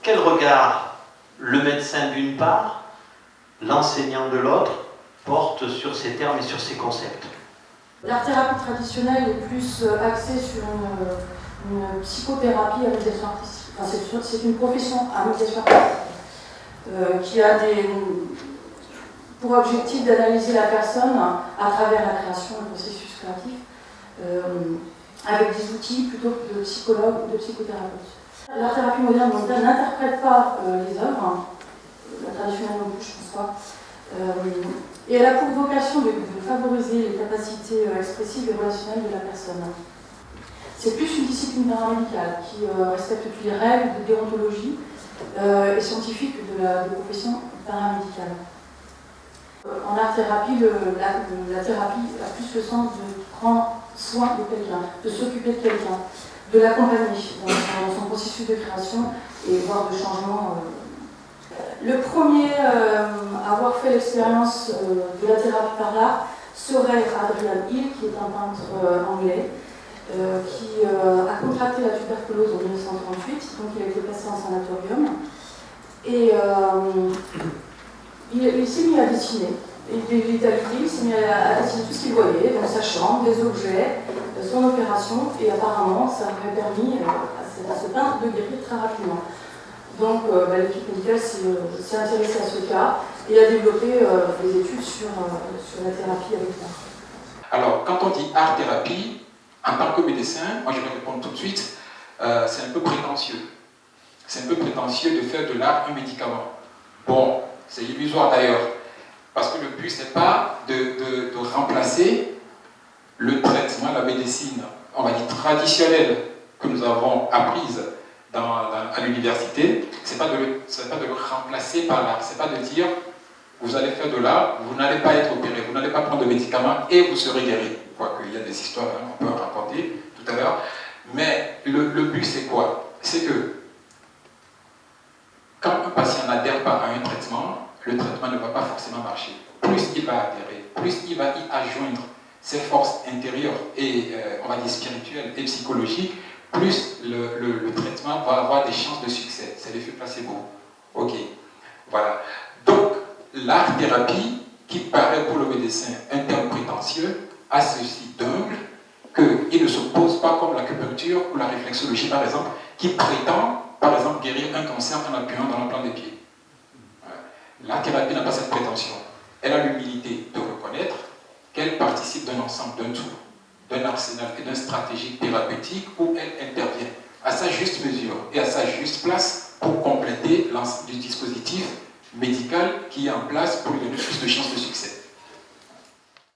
quel regard le médecin d'une part, l'enseignant de l'autre, porte sur ces termes et sur ces concepts? L'art-thérapie traditionnelle est plus axée sur une psychothérapie à médiation artistique. Enfin, c'est une profession à médiation artistique qui a pour objectif d'analyser la personne à travers la création, le processus créatif, avec des outils plutôt que de psychologue ou de psychothérapeute. L'art-thérapie moderne n'interprète pas les œuvres, la traditionnelle non plus, je ne pense pas. Et elle a pour vocation de favoriser les capacités expressives et relationnelles de la personne. C'est plus une discipline paramédicale qui respecte toutes les règles de déontologie et scientifique des professions paramédicales. En art-thérapie, la thérapie a plus le sens de prendre soin de quelqu'un, de s'occuper de quelqu'un, de l'accompagner dans son processus de création et voire de changement. Le premier à avoir fait l'expérience de la thérapie par l'art serait Adrian Hill, qui est un peintre anglais, qui a contracté la tuberculose en 1938, donc il a été placé en sanatorium. Et il s'est mis à dessiner. Il s'est mis à dessiner tout ce qu'il voyait, donc sa chambre, des objets, son opération, et apparemment ça lui a permis à ce peintre de guérir très rapidement. Donc l'équipe médicale s'est intéressée à ce cas et a développé des études sur la thérapie avec l'art. Alors, quand on dit art-thérapie, en tant que médecin, moi je vais répondre tout de suite, c'est un peu prétentieux. C'est un peu prétentieux de faire de l'art un médicament. Bon, c'est illusoire d'ailleurs, parce que le but c'est pas de remplacer le traitement, la médecine, on va dire traditionnelle, que nous avons apprise à l'université, c'est pas de le remplacer par l'art, c'est pas de dire vous allez faire de l'art, vous n'allez pas être opéré, vous n'allez pas prendre de médicaments et vous serez guéri. Quoique il y a des histoires, on peut en raconter tout à l'heure, mais le but c'est quoi? C'est que quand un patient n'adhère pas à un traitement, le traitement ne va pas forcément marcher. Plus il va adhérer, plus il va y adjoindre ses forces intérieures et on va dire spirituelles et psychologiques, plus le traitement va avoir des chances de succès. C'est l'effet placebo. Ok, voilà. Donc, l'art-thérapie, qui paraît pour le médecin un terme prétentieux, a ceci d'humble qu'il ne s'oppose pas comme l'acupuncture ou la réflexologie, par exemple, qui prétend, par exemple, guérir un cancer en appuyant dans la plante des pieds. L'art-thérapie n'a pas cette prétention. Elle a l'humilité de reconnaître qu'elle participe d'un ensemble, d'un tout, d'un arsenal et d'une stratégie thérapeutique où elle intervient à sa juste mesure et à sa juste place pour compléter l'ensemble du dispositif médical qui est en place pour lui donner plus de chances de succès.